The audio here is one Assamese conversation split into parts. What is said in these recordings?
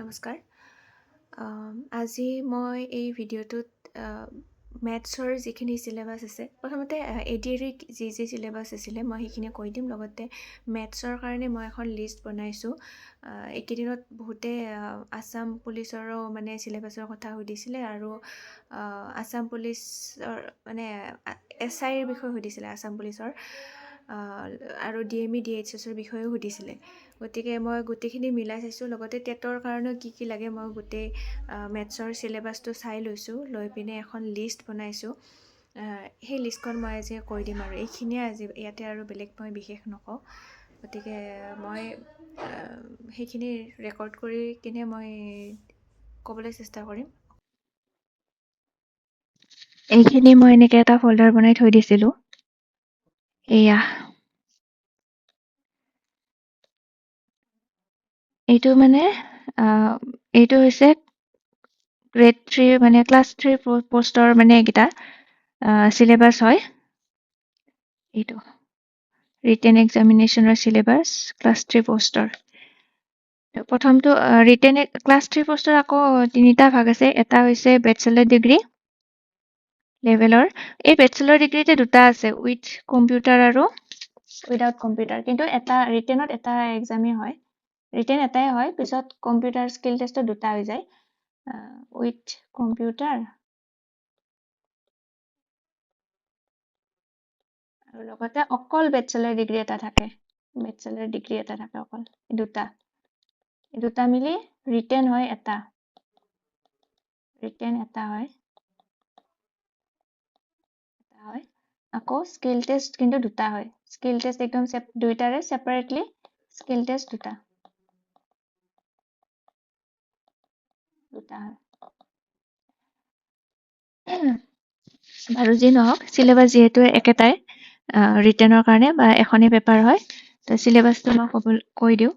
নমস্কাৰ। আজি মই এই ভিডিঅ'টোত মেথছৰ যিখিনি চিলেবাছ আছে, প্ৰথমতে ADR যি চিলেবাছ আছিলে মই সেইখিনি কৈ দিম। লগতে মেথছৰ কাৰণে মই এখন লিষ্ট বনাইছোঁ। এইকেইদিনত বহুতে আছাম পুলিচৰো মানে চিলেবাছৰ কথা সুধিছিলে আৰু আছাম পুলিচৰ মানে SIৰ বিষয়ে সুধিছিলে, আছাম পুলিচৰ আৰু DME DHSৰ বিষয়েও সুধিছিলে। গতিকে মই গোটেইখিনি মিলাই চাইছোঁ। লগতে টেটৰ কাৰণে কি লাগে মই গোটেই মেথছৰ চিলেবাছটো চাই লৈছোঁ, লৈ পিনে এখন লিষ্ট বনাইছোঁ। সেই লিষ্টখন মই আজি কৈ দিম আৰু এইখিনিয়ে আজি ইয়াতে আৰু বেলেগ মই বিশেষ নকওঁ। গতিকে মই সেইখিনি ৰেকৰ্ড কৰি কিনে মই ক'বলৈ চেষ্টা কৰিম। এইখিনি মই এনেকৈ এটা ফল্ডাৰ বনাই থৈ দিছিলোঁ। এইটো মানে এইটো হৈছে গ্ৰেড 3 মানে ক্লাছ 3 পোষ্টৰ মানে এইকেইটা চিলেবাছ হয়। এইটো ৰিটেন এক্সামিনেশ্যনৰ চিলেবাছ ক্লাছ 3 পোষ্টৰ। প্ৰথমটো ৰিটেন ক্লাছ 3 পোষ্টৰ আকৌ 3টা ভাগ আছে। এটা হৈছে বেচেলৰ ডিগ্ৰী লেভেলৰ। এই বেচেলৰ ডিগ্ৰীতে 2টা আছে, উইথ কম্পিউটাৰ আৰু উইদাউট কম্পিউটাৰ। কিন্তু এটা ৰিটেনত এটা এক্সামেই হয়, ৰিটেন এটাই হয়, পিছত কম্পিউটাৰ স্কিল টেষ্টত 2টা হৈ যায়, উইথ কম্পিউটাৰ আৰু লগতে অকল বেচেলৰ ডিগ্ৰী এটা থাকে, অকল 2টা মিলি ৰিটেন হয় এটা, হয়। আকৌ স্কিল টেষ্ট কিন্তু 2টা হয়, স্কিল টেষ্ট একদম দুইটাৰে ছেপাৰেটলি স্কিল টেষ্ট 2টা হয়। বাৰু যি নহওক, চিলেবাছ যিহেতু একেটাই ৰিটেনৰ কাৰণে বা এখনেই পেপাৰ হয়, তো চিলেবাছটো মই কৈ দিওঁ।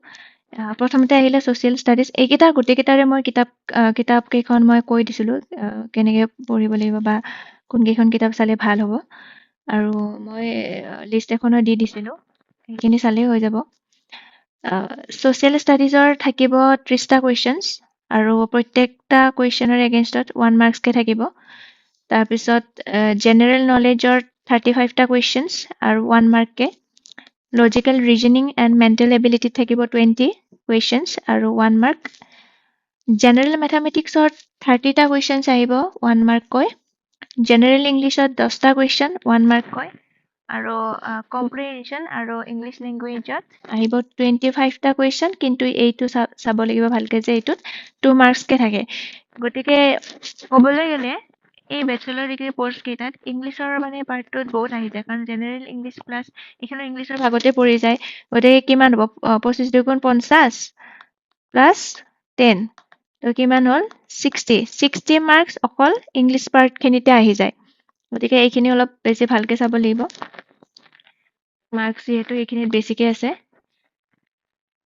প্ৰথমতে আহিলে ছ'চিয়েল ষ্টাডিজ। এইকেইটা গোটেইকেইটাৰে মই কিতাপ কেইখন মই কৈ দিছিলোঁ কেনেকৈ পঢ়িব লাগিব বা কোনকেইখন কিতাপ চালে ভাল হ'ব, আৰু মই লিষ্ট এখনো দি দিছিলোঁ, সেইখিনি চালেই হৈ যাব। ছ'চিয়েল ষ্টাডিজৰ থাকিব 30টা কুৱেশ্যনছ আৰু প্ৰত্যেকটা কুৱেশ্যনৰ এগেইনষ্টত 1 মাৰ্কছকৈ থাকিব। তাৰপিছত জেনেৰেল নলেজৰ 35টা কুৱেশ্যনছ আৰু 1 মাৰ্ককৈ। লজিকেল ৰিজনিং এণ্ড মেণ্টেল এবিলিটিত থাকিব 20 কুৱেশ্যনছ আৰু 1 মাৰ্ক। জেনেৰেল মেথামেটিক্সৰ 30টা কুৱেশ্যনছ আহিব 1 মাৰ্ককৈ। জেনেৰেল ইংলিছত 10টা কুৱেশ্যন 1 মাৰ্ককৈ। আৰু কম্প্ৰিহেনশ্যন আৰু ইংলিছ লেংগুৱেজত আহিব 25টা কুৱেশ্যন, কিন্তু এইটো চাব লাগিব ভালকৈ যে এইটোত 2 মাৰ্কছকৈ থাকে। গতিকে ক'বলৈ গ'লে এই বেচেলৰ ডিগ্ৰী পষ্টকেইটাত ইংলিছৰ মানে পাৰ্টটোত বহুত আহি যায়, কাৰণ জেনেৰেল ইংলিছ প্লাছ এইখনো ইংলিছৰ ভাগতে পৰি যায়। গতিকে কিমান হ'ব, 25 দুগুণ 50 প্লাছ 10, তো কিমান হ'ল 60 মাৰ্কছ অকল ইংলিছ পাৰ্টখিনিতে আহি যায়। গতিকে এইখিনি অলপ বেছি ভালকৈ চাব লাগিব, মাৰ্কছ যিহেতু এইখিনিত বেছিকৈ আছে।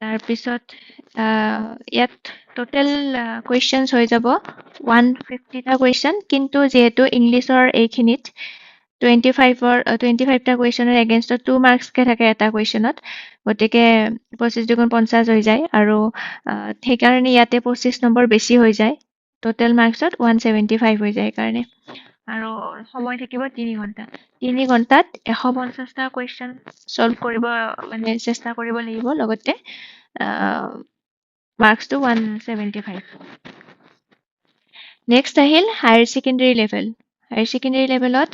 তাৰপিছত ইয়াত টোটেল কুৱেশ্যনছ হৈ যাব 150টা কুৱেশ্যন, কিন্তু যিহেতু ইংলিছৰ এইখিনিত 25টা কুৱেশ্যনৰ এগেইনষ্টত 2 মাৰ্কছকৈ থাকে এটা কুৱেশ্যনত, গতিকে 25 দুগুণ 50 হৈ যায়, আৰু সেইকাৰণে ইয়াতে 25 নম্বৰ বেছি হৈ যায়, টোটেল মাৰ্কছত 175 হৈ যায় সেইকাৰণে। আৰু সময় থাকিব 3 ঘণ্টা। 3 ঘণ্টাত 150টা কুৱেশ্যন ছল্ভ কৰিব মানে চেষ্টা কৰিব লাগিব, লগতে মাৰ্কছটো 175। নেক্সট আহিল higher secondary level. Higher secondary লেভেলত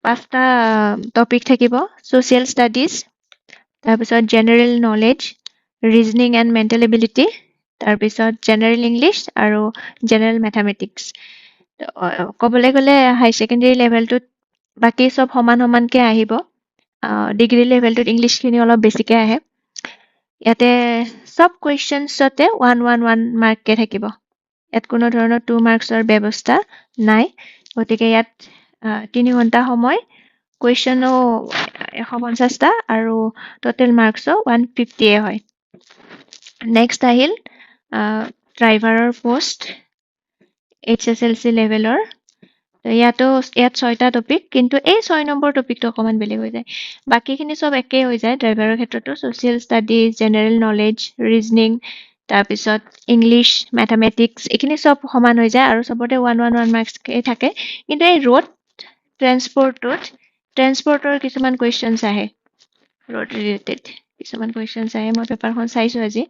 5টা টপিক থাকিব, ছ'চিয়েল ষ্টাডিজ, তাৰপিছত general knowledge, reasoning and mental ability, তাৰপিছত জেনেৰেল ইংলিছ আৰু জেনেৰেল মেথামেটিক্স। ক'বলৈ গ'লে হাই ছেকেণ্ডেৰী লেভেলটোত বাকী চব সমানকৈ আহিব, ডিগ্ৰী লেভেলটোত ইংলিছখিনি অলপ বেছিকৈ আহে। ইয়াতে চব কুৱেশ্যনছতে 1 মাৰ্ককৈ থাকিব, ইয়াত কোনো ধৰণৰ 2 মাৰ্কছৰ ব্যৱস্থা নাই। গতিকে ইয়াত 3 ঘণ্টা সময়, কুৱেশ্যনো 150টা আৰু টোটেল মাৰ্কছো 150 হয়। নেক্সট আহিল ড্ৰাইভাৰৰ পোষ্ট, HSLC লেভেলৰ। ইয়াত 6টা টপিক, কিন্তু এই 6 নম্বৰ টপিকটো অকণমান বেলেগ হৈ যায়, বাকীখিনি চব একেই হৈ যায় ড্ৰাইভাৰৰ ক্ষেত্ৰতো। Social studies, general knowledge, reasoning, তাৰপিছত ইংলিছ মেথামেটিক্স এইখিনি চব সমান হৈ যায় আৰু চবতে 1 মাৰ্কছকে থাকে কিন্তু এই ট্ৰেন্সপৰ্টৰ কিছুমান কুৱেশ্যনছ আহে ৰোড ৰিলেটেড কিছুমান কুৱেশ্যনছ আহে মই পেপাৰখন চাইছোঁ আজি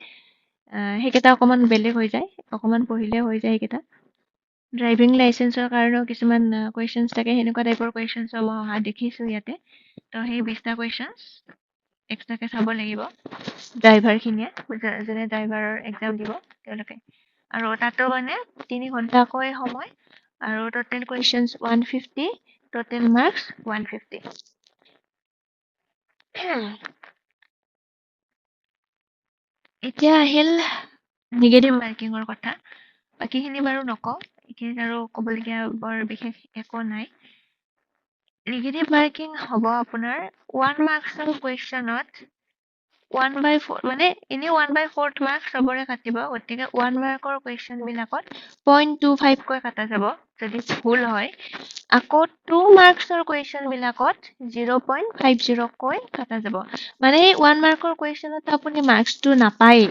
সেইকেইটা অকণমান বেলেগ হৈ যায় অকণমান পঢ়িলে হৈ যায় সেইকেইটা ড্ৰাইভিং লাইচেন্সৰ কাৰণেও কিছুমান কুৱেশ্যনছ থাকে সেনেকুৱা টাইপৰ কুৱেশ্যনছ মই অহা দেখিছোঁ ইয়াতে তো সেই 20টা কুৱেশ্যনছ এক্সট্ৰাকৈ চাব লাগিব ড্ৰাইভাৰখিনিয়ে যোনে ড্ৰাইভাৰৰ এক্সাম দিব তেওঁলোকে আৰু তাতো মানে 3 ঘণ্টাকৈ সময় আৰু টোটেল কুৱেশ্যনছ 150 টোটেল মাৰ্কছ 150 এতিয়া আহিল নিগেটিভ মাৰ্কিঙৰ কথা বাকীখিনি বাৰু নকওঁ এইখিনিত আৰু ক'বলগীয়া বৰ বিশেষ একো নাই নিগেটিভ মাৰ্কিং হ'ব আপোনাৰ 1 মাৰ্কছৰ কুৱেশ্যনত 1/4 মানে এনেই 1/4 মাৰ্কছ চবৰে কাটিব গতিকে 1 মাৰ্কৰ কুৱেশ্যনবিলাকত 0.25 কৈ কাটা যাব যদি ভুল হয় আকৌ 2 মাৰ্কছৰ কুৱেশ্যনবিলাকত 0.50 কৈ কাটা যাব মানে 1 মাৰ্কৰ কুৱেশ্যনত আপুনি মাৰ্কছটো নাপায়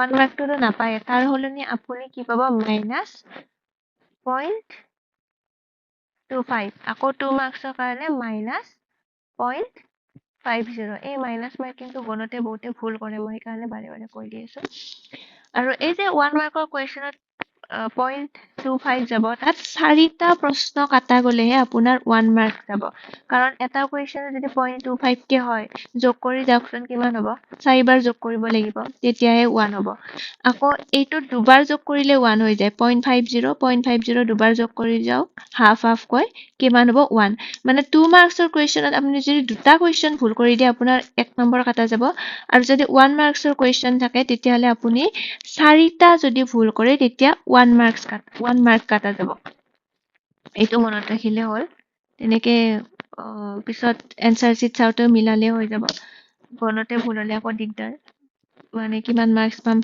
1 মাৰ্কটোতো নাপায় তাৰ সলনি আপুনি কি পাব -0.25 আকৌ 2 মাৰ্কছৰ কাৰণে -0.50 এই মাইনাছ মাৰ্কিংটো গণতে বহুতে ভুল কৰে মই সেইকাৰণে বাৰে বাৰে কৈ দি আছোঁ আৰু এই যে 1 মাৰ্কৰ কুৱেশ্যনত 0.25 যাব তাত 4টা প্ৰশ্ন কাটা গ'লেহে আপোনাৰ 1 মাৰ্ক যাব কাৰণ এটা কুৱেশ্যনত যদি 0.25কে হয় যোগ কৰি যাওকচোন কিমান হ'ব 4বাৰ যোগ কৰিব লাগিব তেতিয়াহে 1 হ'ব আকৌ এইটো দুবাৰ যোগ কৰিলে 1 হৈ যায় 0.50 দুবাৰ যোগ কৰি যাওক হাফকৈ কিমান হ'ব 1 মানে 2 মাৰ্কছৰ কুৱেশ্যনত আপুনি যদি দুটা কুৱেশ্যন ভুল কৰি দিয়ে আপোনাৰ 1 নম্বৰ কাটা যাব আৰু যদি 1 মাৰ্কছৰ কুৱেশ্যন থাকে তেতিয়াহ'লে আপুনি 4টা যদি ভুল কৰে তেতিয়া 1 মাৰ্ক কাটা যাব এইটো মনত ৰাখিলে হ'ল তেনেকে পিছত এনসাৰ চিট চাওঁতে মিলালে হৈ যাব গণতে ভুল হ'লে আকৌ দিগদাৰ মানে কিমান মাৰ্কছ পাম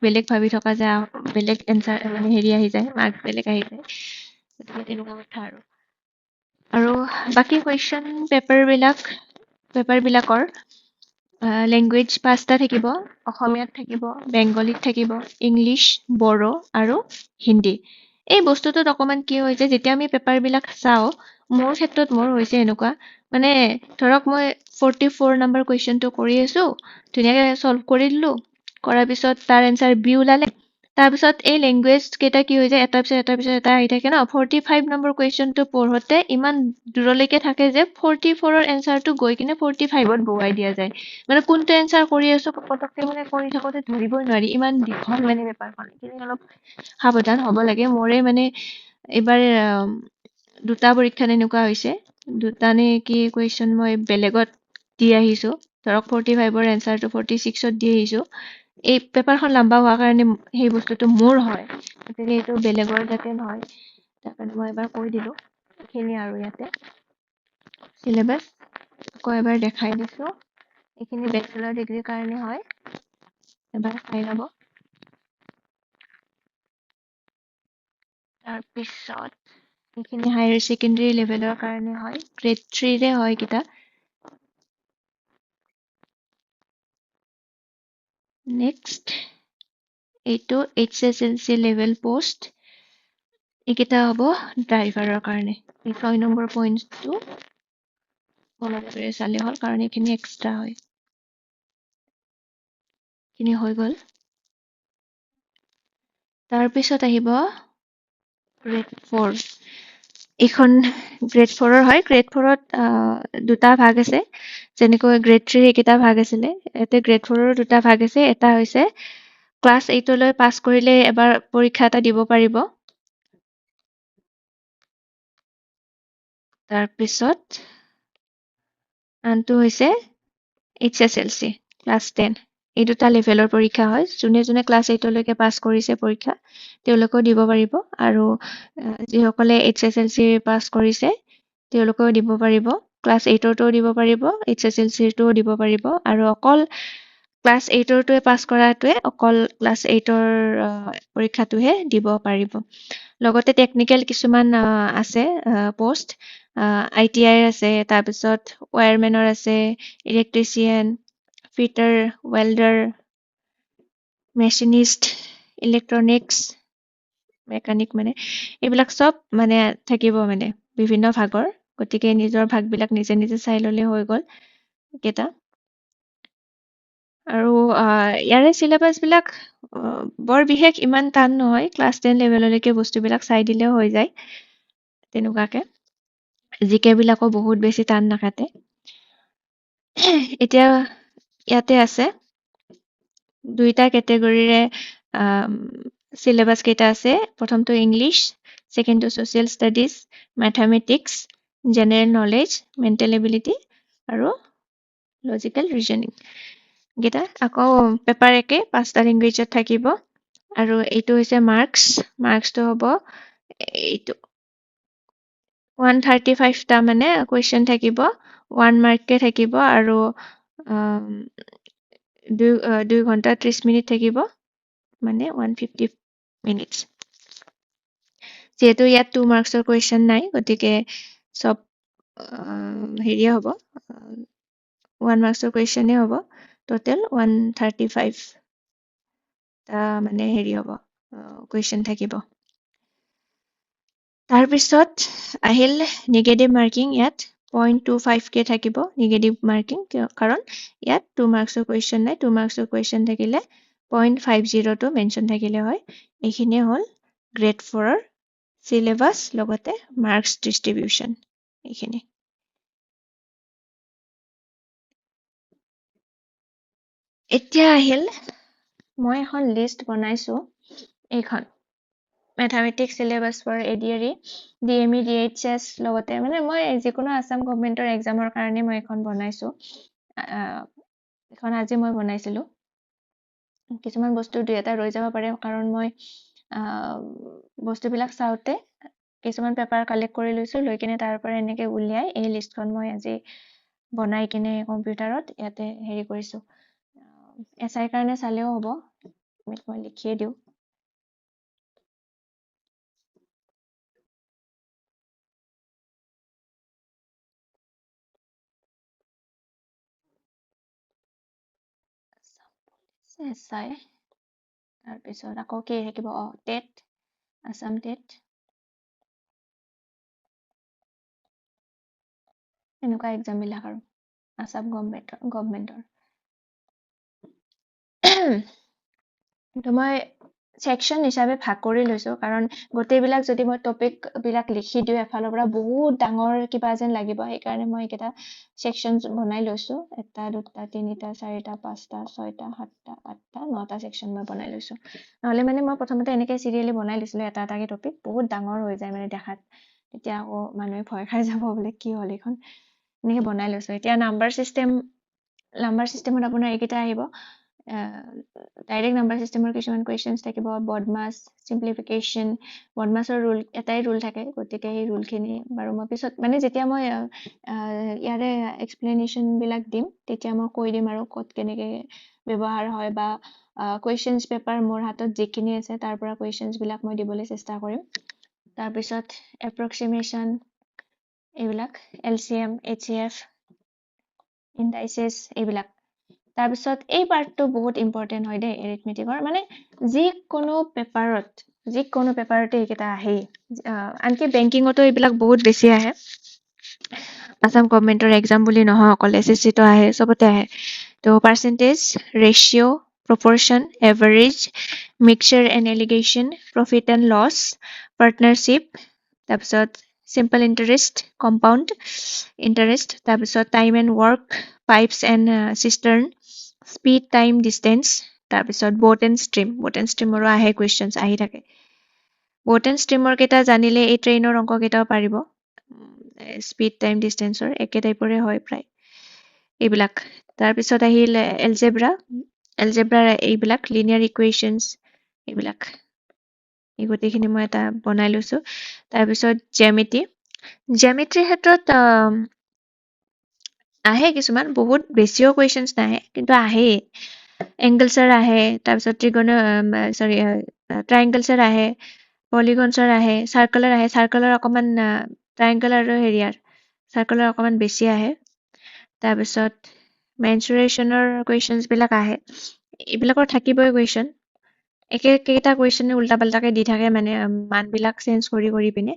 বেলেগ ভাবি থকা যায় বেলেগ এনসাৰ মানে হেৰি আহি যায় মাৰ্কছ বেলেগ আহি যায় গতিকে তেনেকুৱা কথা আৰু বাকী কুৱেশ্যন পেপাৰবিলাকৰ লেংগুৱেজ 5টা থাকিব অসমীয়াত থাকিব বেংগলীত থাকিব ইংলিছ বড়ো আৰু হিন্দী এই বস্তুটোত অকণমান কি হৈছে যেতিয়া আমি পেপাৰবিলাক চাওঁ মোৰ ক্ষেত্ৰত মোৰ হৈছে এনেকুৱা মানে ধৰক মই 44 নম্বৰ কুৱেশ্যনটো কৰি আছোঁ ধুনীয়াকৈ ছল্ভ কৰি দিলোঁ কৰাৰ পিছত তাৰ এনসাৰ বি ওলালে তাৰপিছত এই লেংগুৱেজ কেইটা কি হৈ যায় এটাৰ পিছত এটা আহি থাকে ন 45 নম্বৰ কুৱেশ্যনটো পঢ়োতে ইমান দূৰলৈকে থাকে যে 44ৰ এনসাৰটো গৈ কিনে 45ত বহুৱাই দিয়া যায় মানে কোনটো এনসাৰ কৰি আছোঁ পটককৈ মানে কৰি থাকোঁতে ধৰিবই নোৱাৰি ইমান দীঘল মানে পেপাৰখন এইখিনি অলপ সাৱধান হ'ব লাগে মোৰে মানে এইবাৰ দুটা পৰীক্ষাত এনেকুৱা হৈছে দুটা নে কি কুৱেশ্যন মই বেলেগত দি আহিছোঁ ধৰক 45ৰ এনসাৰটো 46ত দি আহিছোঁ এই পেপাৰখন লম্বা হোৱাৰ কাৰণে সেই বস্তুটো মোৰ হয় গতিকে এইটো বেলেগৰ যাতে নহয় তাৰ কাৰণে মই এবাৰ কৈ দিলোঁ এইখিনি আৰু ইয়াতে চিলেবাছ আকৌ এবাৰ দেখাই দিছোঁ এইখিনি বেচেলৰ ডিগ্ৰীৰ কাৰণে হয় এবাৰ চাই ল'ব তাৰপিছত এইখিনি হায়াৰ ছেকেণ্ডেৰী লেভেলৰ কাৰণে হয় গ্ৰেড 3ৰে হয় এইকেইটা নেক্সট এইটো HSLC লেভেল পোষ্ট এইকেইটা হ'ব ড্ৰাইভাৰৰ কাৰণে এই 6 নম্বৰ পইণ্টটো মনত কৰি চালে হ'ল কাৰণ এইখিনি এক্সট্ৰা হয় এইখিনি হৈ গ'ল তাৰপিছত আহিব গ্ৰেড 4 এইখন গ্ৰেড 4ৰ হয় গ্ৰেড 4ত দুটা ভাগ আছে যেনেকৈ গ্ৰেড 3 এইকেইটা ভাগ আছিলে ইয়াতে গ্ৰেড 4ৰ দুটা ভাগ আছে এটা হৈছে ক্লাছ 8লৈ পাছ কৰিলে এবাৰ পৰীক্ষা এটা দিব পাৰিব তাৰপিছত আনটো হৈছে HSLC ক্লাছ 10 এই দুটা লেভেলৰ পৰীক্ষা হয় যোনে যোনে ক্লাছ 8লৈকে পাছ কৰিছে পৰীক্ষা তেওঁলোকেও দিব পাৰিব আৰু যিসকলে HSLC পাছ কৰিছে তেওঁলোকেও দিব পাৰিব ক্লাছ 8ৰটোও দিব পাৰিব HSLCৰটোও দিব পাৰিব আৰু অকল ক্লাছ 8ৰটোৱে পাছ কৰাটোৱে অকল ক্লাছ 8ৰ পৰীক্ষাটোহে দিব পাৰিব লগতে টেকনিকেল কিছুমান আছে পোষ্ট ITI আছে তাৰপিছত ৱায়াৰমেনৰ আছে electrician fitter welder machinist, electronics, mechanic মানে এইবিলাক চব মানে থাকিব মানে বিভিন্ন ভাগৰ। গতিকে নিজৰ ভাগবিলাক নিজে নিজে চাই ল'লে হৈ গ'ল কেইটা। আৰু ইয়াৰে চিলেবাছবিলাক বৰ বিশেষ ইমান টান নহয়। ক্লাছ 10 লেভেললৈকে বস্তুবিলাক চাই দিলেও হৈ যায় তেনেকুৱাকে। জিকেবিলাকো বহুত বেছি টান নাকাটে। এতিয়া ইয়াতে আছে দুইটা কেটেগৰীৰে চিলেবাছ কেইটা আছে। প্ৰথমটো ইংলিছ, ছেকেণ্ডটো social studies, mathematics, general knowledge, mental ability আৰু লজিকেল ৰিজনিং কেইটা। আকৌ পেপাৰ একে 5টা লেংগুৱেজত থাকিব। আৰু এইটো হৈছে মাৰ্কছটো হ'ব এইটো 135টা মানে কুৱেশ্যন থাকিব, 1 মাৰ্ককে থাকিব আৰু 2 ঘণ্টা 30 মিনিট থাকিব, মানে 150 মিনিটছ। যিহেতু ইয়াত 2 মাৰ্কছৰ কুৱেশ্যন নাই, গতিকে চব হেৰিয়ে হ'ব, 1 মাৰ্কছৰ কুৱেশ্যনে হ'ব। টোটেল 135টা মানে হেৰি হ'ব, কুৱেশ্যন থাকিব। তাৰপিছত আহিল নিগেটিভ মাৰ্কিং। ইয়াত 0.25কে থাকিব নিগেটিভ মাৰ্কিং, কাৰণ ইয়াত 2 মাৰ্কছৰ কুৱেশ্যন নাই। 2 মাৰ্কছৰ কুৱেশ্যন থাকিলে 0.50টো মেনশ্যন থাকিলে হয়। এইখিনিয়ে হ'ল গ্ৰেড 4ৰ চিলেবাছ লগতে মাৰ্কছ ডিষ্ট্ৰিবিউশ্যন। এইখিনি এতিয়া আহিল, মই এখন লিষ্ট বনাইছো। এইখন mathematics syllabus for ADRE, DME, DHS লগতে মানে মই যিকোনো আছাম গভৰ্ণমেণ্টৰ এক্সামৰ কাৰণে মই এখন বনাইছো। এখন আজি মই বনাইছিলো। কিছুমান বস্তু 2-এটা ৰৈ যাব পাৰে, কাৰণ মই বস্তুবিলাক চাওঁতে কিছুমান পেপাৰ কালেক্ট কৰি লৈছো, লৈ কিনে তাৰ পৰা এনেকে উলিয়াই এই লিষ্টখন মই আজি বনাই কিনে কম্পিউটাৰত ইয়াতে হেৰি কৰিছো। SI কাৰণে চালেও হ'ব, মই লিখিয়ে দিওঁ। SI তাৰপিছত আকৌ কি থাকিব, টেট, আছাম টেট, এনেকুৱা এক্সামবিলাক আৰু আছাম গভৰ্ণমেণ্টৰ। তো মই ছেকশ্যন হিচাপে ভাগ কৰি লৈছো, কাৰণ গোটেইবিলাক যদি মই টপিকবিলাক লিখি দিওঁ এফালৰ পৰা বহুত ডাঙৰ কিবা যেন লাগিব। সেইকাৰণে মই এইকেইটা ছেকশ্যন বনাই লৈছো। 1, 2, 3, 4, 5, 6, 7, 8, 9টা ছেকশ্যন মই বনাই লৈছো। নহ'লে মানে মই প্ৰথমতে এনেকে চিৰিয়েলি বনাই লৈছিলো, এটা এটাকে টপিক বহুত ডাঙৰ হৈ যায় মানে দেখাত। তেতিয়া আকৌ মানুহে ভয় খাই যাব, বোলে কি হ'ল এইখন। এনেকে বনাই লৈছো। এতিয়া নাম্বাৰ চিষ্টেমত আপোনাৰ এইকেইটা আহিব। ডাইৰেক্ট নাম্বাৰ চিষ্টেমৰ কিছুমান কুৱেশ্যনছ থাকিব, বডমাছ, চিম্প্লিফিকেশ্যন। বডমাছৰ এটাই ৰুল থাকে, গতিকে সেই ৰুলখিনি বাৰু মই পিছত মানে যেতিয়া মই ইয়াৰে এক্সপ্লেনেশ্যনবিলাক দিম, তেতিয়া মই কৈ দিম আৰু ক'ত কেনেকৈ ব্যৱহাৰ হয়, বা কুৱেশ্যনছ পেপাৰ মোৰ হাতত যিখিনি আছে তাৰ পৰা কুৱেশ্যনছবিলাক মই দিবলৈ চেষ্টা কৰিম। তাৰপিছত এপ্ৰক্সিমেশ্যন, এইবিলাক LCM, HCF, ইণ্ডাইচেছ, এইবিলাক। তাৰপিছত এই পাৰ্টটো বহুত ইম্পৰ্টেণ্ট হয় দেই এৰিথমেটিকৰ, মানে যিকোনো পেপাৰতে এইকেইটা আহেই। আনকি বেংকিঙতো এইবিলাক বহুত বেছি আহে। আছাম গভৰ্ণমেণ্টৰ এক্সাম বুলি নহয়, অকল SSCতো আহে, চবতে আহে। তো percentage, ratio', proportion, average, mixture and alligation, profit and loss, partnership, তাৰপিছত চিম্পল ইণ্টাৰেষ্ট, কম্পাউণ্ড ইণ্টাৰেষ্ট, তাৰপিছত time and work, pipes and cistern, speed, time, distance, তাৰপিছত ব'ট এণ্ড ষ্ট্ৰীমৰো আহে, কুৱেশ্যনছ আহি থাকে। ব'ট এণ্ড ষ্ট্ৰীমৰ কেইটা জানিলে এই ট্ৰেইনৰ অংক কেইটাও পাৰিব। স্পীড, টাইম, ডিষ্টেঞ্চৰ একে টাইপৰে হয় প্ৰায় এইবিলাক। তাৰপিছত আহিল এলজেব্ৰাৰ এইবিলাক লিনিয়াৰ ইকুৱেশ্যনছ, এইবিলাক এই গোটেইখিনি মই এটা বনাই লৈছো। তাৰপিছত জ্যামিতিৰ ক্ষেত্ৰত আহে কিছুমান, বহুত বেছিও কুৱেশ্যনছ নাহে, কিন্তু আহেই। এংগলছৰ আহে, তাৰপিছত ট্ৰাইংগলছৰ আহে, পলিগনছৰ আহে, চাৰ্কলৰ আহে। চাৰ্কলৰ অকণমান ট্ৰাইংগল আৰু চাৰ্কলৰ অকণমান বেছি আহে। তাৰপিছত মেনচুৰেশ্যনৰ কুৱেশ্যনছবিলাক আহে। এইবিলাকৰ থাকিবই কুৱেশ্যন। কেইটা কুৱেশ্যনে উল্টা পাল্টাকে দি থাকে মানে মানবিলাক চেঞ্জ কৰি পিনে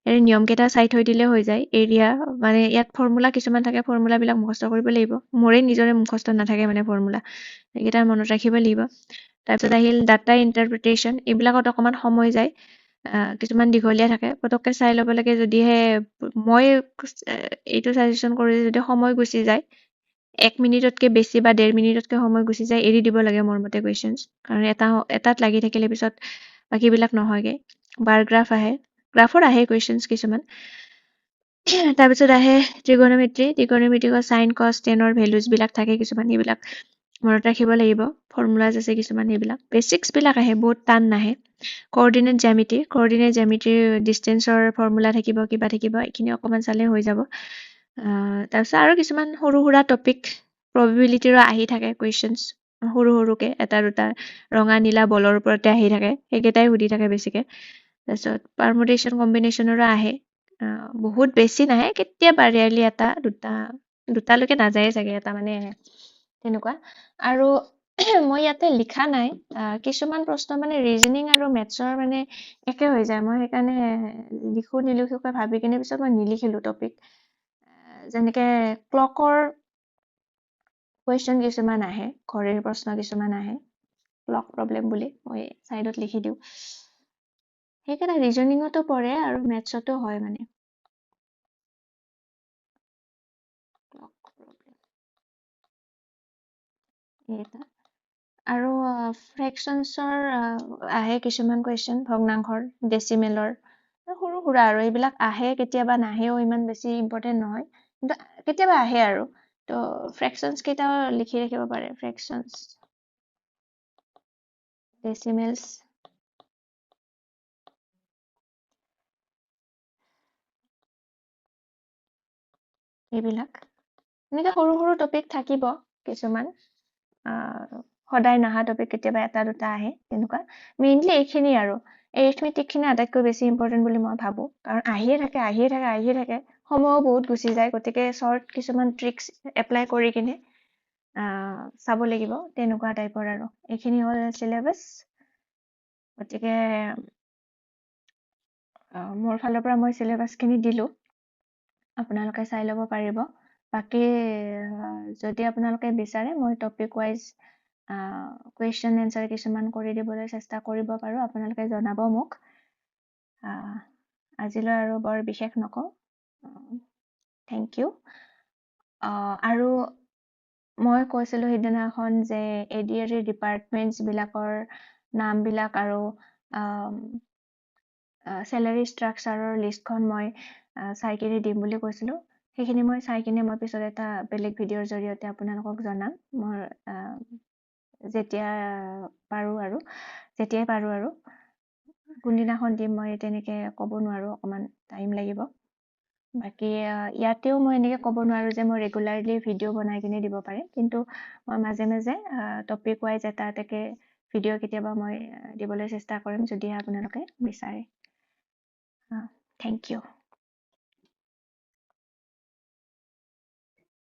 এই নিয়মকেইটা চাই থৈ দিলে হৈ যায় এৰিয়া মানে ইয়াত ফৰ্মুলা কিছুমান থাকে ফৰ্মুলাবিলাক মুখস্থ কৰিব লাগিব মোৰে নিজৰে মুখস্থ নাথাকে মানে ফৰ্মুলা এইকেইটা মনত ৰাখিব লাগিব তাৰপিছত আহিল ডাটা ইণ্টাৰপ্ৰিটেশ্যন এইবিলাকত অকণমান সময় যায় কিছুমান দীঘলীয়া থাকে পটককৈ চাই ল'ব লাগে যদিহে মই এইটো ছাজেশ্যন কৰোঁ যে যদি সময় গুচি যায় 1 মিনিটতকৈ বেছি বা 1.5 মিনিটতকৈ সময় গুচি যায় এৰি দিব লাগে মোৰ মতে কুৱেশ্যনছ কাৰণ এটাত লাগি থাকিলে পিছত বাকীবিলাক নহয়গে বাৰ গ্ৰাফ আহে গ্ৰাফৰ আহে কুৱেশ্যনছ কিছুমান তাৰপিছত আহে ত্ৰিগোনোমেট্ৰিকৰ সাইন কস টেনৰ ভেলুজবিলাক থাকে কিছুমান এইবিলাক মনত ৰাখিব লাগিব ফৰ্মুলাজ আছে কিছুমান এইবিলাক বেচিক্সবিলাক আহে বহুত টান নাহে কোঅৰ্ডিনেট জ্যামিতিৰ ডিষ্টেন্সৰ ফৰ্মুলা থাকিব কিবা থাকিব এইখিনি অকণমান চালে হৈ যাব তাৰপিছত আৰু কিছুমান সৰু সুৰা টপিক প্ৰবেবিলিটিৰো আহি থাকে কুৱেশ্যনছ সৰুকে এটা দুটা ৰঙা নীলা বলৰ ওপৰতে আহি থাকে সেইকেইটাই সুধি থাকে বেছিকে তাৰপিছত পাৰমুটেশ্যন কম্বিনেশ্যনৰো আহে বহুত বেছি নাহে কেতিয়াবা ৰেয়াৰলি এটা দুটালৈকে নাযায়ে চাগে এটা মানে তেনেকুৱা আৰু মই ইয়াতে লিখা নাই কিছুমান প্ৰশ্ন মানে ৰিজনিং আৰু মেথছৰ মানে একে হৈ যায় মই সেইকাৰণে নিলিখোকৈ ভাবি কিনে পিছত মই নিলিখিলোঁ টপিক যেনেকে ক্লকৰ কুৱেশ্যন কিছুমান আহে ঘড়ীৰ প্ৰশ্ন কিছুমান আহে ক্লক প্ৰব্লেম বুলি মই চাইডত লিখি দিওঁ সেইকাৰণে ৰিজনিঙতো পৰে আৰু মেথছতো হয় মানে আৰু ফ্ৰেকশ্যনছৰ আহে কিছুমান কুৱেশ্যন ভগ্নাংশৰ ডেচিমেলৰ সৰু সুৰা আৰু এইবিলাক আহে কেতিয়াবা নাহেও ইমান বেছি ইম্পৰ্টেণ্ট নহয় কিন্তু কেতিয়াবা আহে আৰু তো ফ্ৰেকশ্যনছ কেইটাও লিখি ৰাখিব পাৰে ফ্ৰেকশ্যনছ ডেচিমেলছ এইবিলাক এনেকৈ সৰু টপিক থাকিব কিছুমান সদায় নাহা টপিক কেতিয়াবা এটা দুটা আহে তেনেকুৱা মেইনলি এইখিনি আৰু এৰিথমেটিকখিনি আটাইতকৈ বেছি ইম্পৰ্টেণ্ট বুলি মই ভাবোঁ কাৰণ আহিয়ে থাকে সময়ো বহুত গুচি যায় গতিকে শ্বৰ্ট কিছুমান ট্ৰিক্স এপ্লাই কৰি কিনে চাব লাগিব তেনেকুৱা টাইপৰ আৰু এইখিনি হ'ল চিলেবাছ গতিকে মোৰ ফালৰ পৰা মই চিলেবাছখিনি দিলোঁ আপোনালোকে চাই ল'ব পাৰিব বাকী যদি আপোনালোকে বিচাৰে মই টপিক ৱাইজ কুৱেশ্যন এনচাৰ কিছুমান কৰি দিবলৈ চেষ্টা কৰিব পাৰোঁ আপোনালোকে জনাব মোক আজিলৈ আৰু বৰ বিশেষ নকওঁ থেংক ইউ আৰু মই কৈছিলোঁ সিদিনাখন যে ADR ডিপাৰ্টমেণ্টছবিলাকৰ নামবিলাক আৰু চেলাৰী ষ্ট্ৰাকচাৰৰ লিষ্টখন মই চাই কিনে দিম বুলি কৈছিলোঁ সেইখিনি মই চাই কিনে মই পিছত এটা বেলেগ ভিডিঅ'ৰ জৰিয়তে আপোনালোকক জনাম মোৰ যেতিয়াই পাৰোঁ আৰু কোনদিনাখন দিম মই তেনেকৈ ক'ব নোৱাৰোঁ অকণমান টাইম লাগিব বাকী ইয়াতেও মই এনেকৈ ক'ব নোৱাৰোঁ যে মই ৰেগুলাৰলি ভিডিঅ' বনাই কিনে দিব পাৰিম কিন্তু মই মাজে মাজে টপিক ৱাইজ এটা ভিডিঅ' কেতিয়াবা মই দিবলৈ চেষ্টা কৰিম যদিহে আপোনালোকে বিচাৰে থেংক ইউ